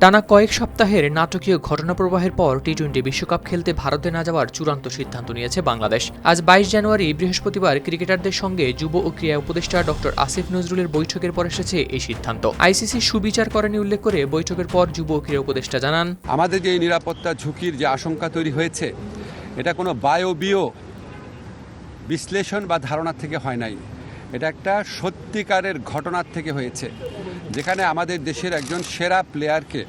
টানা কয়েক সপ্তাহের নাটকীয় ঘটনাপ্রবাহের পর টি-20 বিশ্বকাপ খেলতে ভারতে না যাওয়ার চূড়ান্ত সিদ্ধান্ত নিয়েছে বাংলাদেশ। আজ 22 জানুয়ারি বৃহস্পতিবার ক্রিকেটারদের সঙ্গে যুব ও ক্রীড়া উপদেষ্টা ডক্টর আসিফ নজরুলের বৈঠকের পর এসেছে এই সিদ্ধান্ত। আইসিসি সুবিচার করেনি উল্লেখ করে বৈঠকের পর যুব ও ক্রীড়া উপদেষ্টা জানান, আমাদের যে নিরাপত্তা ঝুঁকির যে আশঙ্কা তৈরি হয়েছে এটা কোনো বায়বীয় বিশ্লেষণ বা ধারণা থেকে হয় নাই, এটা একটা সত্যিকারের ঘটনার থেকে হয়েছে, যেখানে আমাদের দেশের একজন সেরা প্লেয়ারকে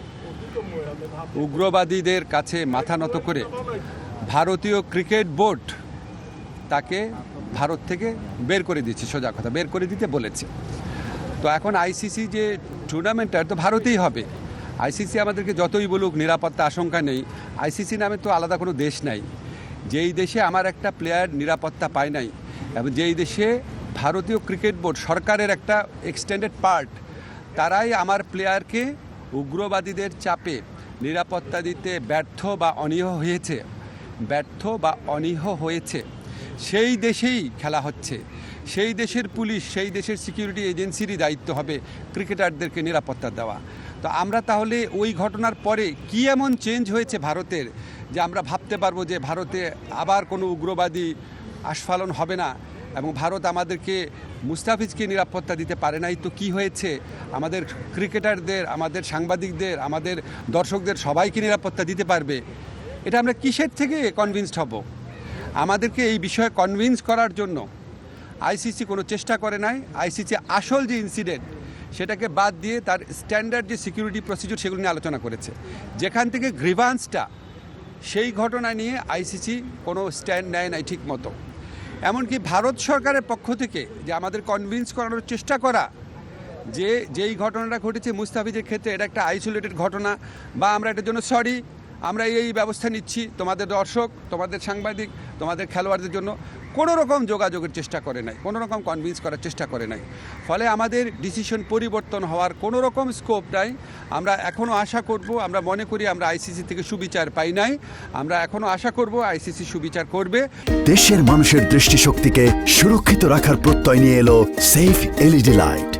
উগ্রবাদীদের কাছে মাথা নত করে ভারতীয় ক্রিকেট বোর্ড তাকে ভারত থেকে বের করে দিচ্ছে, সোজা কথা বের করে দিতে বলেছে। তো এখন আইসিসি যে টুর্নামেন্টটা তো ভারতেই হবে। আইসিসি আমাদেরকে যতই বলুক নিরাপত্তা আশঙ্কা নেই, আইসিসি নামে তো আলাদা কোনো দেশ নাই। যেই দেশে আমার একটা প্লেয়ার নিরাপত্তা পায় নাই এবং যেই দেশে ভারতীয় ক্রিকেট বোর্ড সরকারের একটা এক্সটেন্ডেড পার্ট, তারাই আমার প্লেয়ারকে উগ্রবাদীদের চাপে নিরাপত্তা দিতে ব্যর্থ বা অনীহ হয়েছে, সেই দেশেই খেলা হচ্ছে। সেই দেশের পুলিশ, সেই দেশের সিকিউরিটি এজেন্সিরই দায়িত্ব হবে ক্রিকেটারদেরকে নিরাপত্তা দেওয়া। তো আমরা তাহলে ওই ঘটনার পরে কি এমন চেঞ্জ হয়েছে ভারতের যে আমরা ভাবতে পারবো যে ভারতে আবার কোনো উগ্রবাদী আস্ফালন হবে না এবং ভারত আমাদেরকে মুস্তাফিজকে নিরাপত্তা দিতে পারে নাই? তো কি হয়েছে? আমাদের ক্রিকেটারদের, আমাদের সাংবাদিকদের, আমাদের দর্শকদের সবাইকে নিরাপত্তা দিতে পারবে। এটা আমরা কিসের থেকে কনভিন্সড হব? আমাদেরকে এই বিষয়ে কনভিন্স করার জন্য আইসিসি কোনো চেষ্টা করে নাই। আইসিসি আসল যে ইনসিডেন্ট সেটাকে বাদ দিয়ে তার স্ট্যান্ডার্ড যে সিকিউরিটি প্রসিডিউর সেগুলো নিয়ে আলোচনা করেছে। যেখান থেকে গ্রিভান্সটা, সেই ঘটনা নিয়ে আইসিসি কোনো স্ট্যান্ড নেয় নাই ঠিক মতো। এমনকি ভারত সরকারের পক্ষ থেকে যে আমাদের কনভিন্স করানোর চেষ্টা করা যে যেই ঘটনাটা ঘটেছে মুস্তাফিজের ক্ষেত্রে এটা একটা আইসোলেটেড ঘটনা, বা আমরা এটার জন্য সরি, আমরা এই ব্যবস্থা নিচ্ছি, তোমাদের দর্শক, তোমাদের সাংবাদিক, তোমাদের খেলোয়াড়দের জন্য কোনো রকম যোগাযোগের চেষ্টা করে নাই, কোনো রকম কনভিন্স করার চেষ্টা করে নাই। ফলে আমাদের ডিসিশন পরিবর্তন হওয়ার কোনো রকম স্কোপ নাই। আমরা এখনও আশা করব, আমরা মনে করি আমরা আইসিসি থেকে সুবিচার পাই নাই, আমরা এখনও আশা করব আইসিসি সুবিচার করবে। দেশের মানুষের দৃষ্টিশক্তিকে সুরক্ষিত রাখার প্রত্যয় নিয়ে এলো সেফ এলইডি লাইট।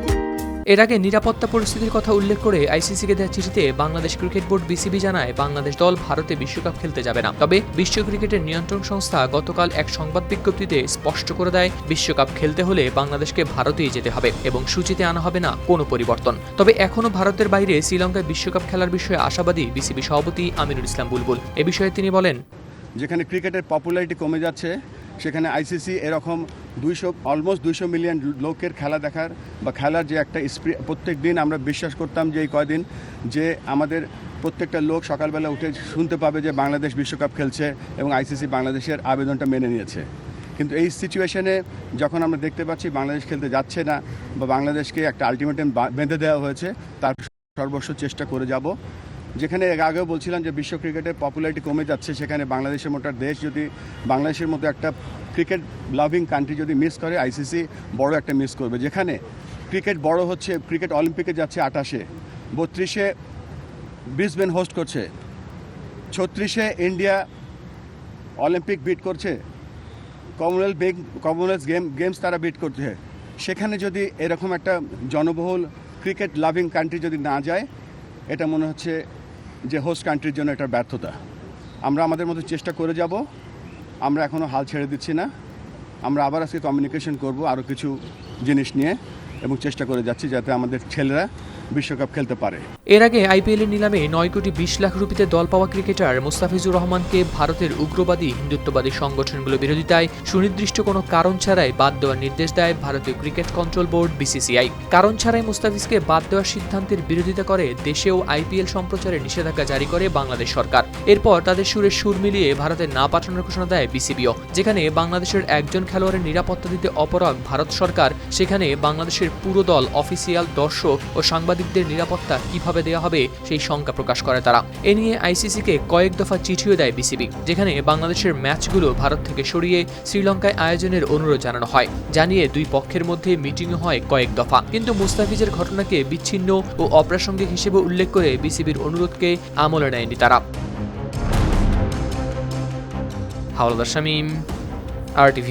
এর আগে নিরাপত্তা পরিস্থিতির কথা উল্লেখ করে আইসিসিকে দেওয়া চিঠিতে বাংলাদেশ ক্রিকেট বোর্ড বিসিবি জানায় বাংলাদেশ দল ভারতে বিশ্বকাপ খেলতে যাবে না। তবে বিশ্ব ক্রিকেটের নিয়ন্ত্রণ সংস্থা গতকাল এক সংবাদ বিজ্ঞপ্তিতে স্পষ্ট করে দেয় বিশ্বকাপ খেলতে হলে বাংলাদেশকে ভারতেই যেতে হবে এবং সূচিতে আনা হবে না কোনো পরিবর্তন। তবে এখনও ভারতের বাইরে শ্রীলঙ্কায় বিশ্বকাপ খেলার বিষয়ে আশাবাদী বিসিবি সভাপতি আমিনুল ইসলাম বুলবুল। এ বিষয়ে তিনি বলেন, যেখানে ক্রিকেটের পপুলারিটি কমে যাচ্ছে সেখানে আইসিসি এরকম অলমোস্ট 200 মিলিয়ন লোকের খেলা দেখার বা খেলার যে একটা প্রত্যেক দিন আমরা বিশ্বাস করতাম যে এই কয়দিন যে আমাদের প্রত্যেকটা লোক সকালবেলা উঠে শুনতে পাবে যে বাংলাদেশ বিশ্বকাপ খেলছে এবং আইসিসি বাংলাদেশের আবেদনটা মেনে নিয়েছে। কিন্তু এই সিচুয়েশনে যখন আমরা দেখতে পাচ্ছি বাংলাদেশ খেলতে যাচ্ছে না বা বাংলাদেশকে একটা আলটিমেটাম বেঁধে দেওয়া হয়েছে, তার সর্বস্ব চেষ্টা করে যাব। যেখানে আগেও বলছিলাম যে বিশ্ব ক্রিকেটের পপুলারিটি কমে যাচ্ছে, সেখানে বাংলাদেশের মতো দেশ যদি বাংলাদেশের মতো একটা ক্রিকেট লাভিং কান্ট্রি যদি মিস করে, আইসিসি বড় একটা মিস করবে। যেখানে ক্রিকেট বড় হচ্ছে, ক্রিকেট অলিম্পিকে যাচ্ছে 28-এ, 32-এ ব্রিসবেন হোস্ট করছে, 36-এ ইন্ডিয়া অলিম্পিক বিট করছে, কমনওয়েলথ গেমস তারা বিট করছে। সেখানে যদি এরকম একটা জনবহুল ক্রিকেট লাভিং কান্ট্রি যদি না যায়, এটা মনে হচ্ছে যে হোস্ট কান্ট্রির জন্য এটা ব্যর্থতা। আমরা আমাদের মতো চেষ্টা করে যাব, আমরা এখনও হাল ছেড়ে দিচ্ছি না। আমরা আবার আজকে কমিউনিকেশন করব আরও কিছু জিনিস নিয়ে এবং চেষ্টা করে যাচ্ছি যাতে আমাদের ছেলেরা বিশ্বকাপ খেলতে পারে। এর আগে আইপিএলের নিলামে 9 কোটি 20 লাখ রুপিতে দল পাওয়া ক্রিকেটার মুস্তাফিজুর রহমানকে ভারতের উগ্রবাদী হিন্দুত্ববাদী সংগঠনগুলো বিরোধিতায় সুনির্দিষ্ট কোনো কারণ ছাড়াই বাদ দেওয়ার নির্দেশ দেয় ভারতীয় ক্রিকেট কন্ট্রোল বোর্ড বিসিসিআই। কারণ ছাড়াই মুস্তাফিজকে বাদ দেওয়ার সিদ্ধান্তের বিরোধিতা করে দেশেও আইপিএল সম্প্রচারে নিষেধাজ্ঞা জারি করে বাংলাদেশ সরকার। এরপর তাদের সুরে সুর মিলিয়ে ভারতে না পাঠানোর ঘোষণা দেয় বিসিবিও। যেখানে বাংলাদেশের একজন খেলোয়াড়ের নিরাপত্তা দিতে অপারগ ভারত সরকার, সেখানে বাংলাদেশের পুরো দল, অফিসিয়াল, দর্শক ও সাংবাদিকদের নিরাপত্তা কিভাবে দেওয়া হবে সেই শঙ্কা প্রকাশ করে তারা। এ নিয়ে আইসিসিকে কয়েক দফা চিঠিও দেয় বিসিবি, যেখানে বাংলাদেশের ম্যাচগুলো ভারত থেকে সরিয়ে শ্রীলঙ্কায় আয়োজনের অনুরোধ জানানো হয়। জানিয়ে দুই পক্ষের মধ্যে মিটিংও হয় কয়েক দফা, কিন্তু মুস্তাফিজের ঘটনাকে বিচ্ছিন্ন ও অপ্রাসঙ্গিক হিসেবে উল্লেখ করে বিসিবির অনুরোধকে আমলে নেয়নি তারা। হাওলাদার শামীম, RTV।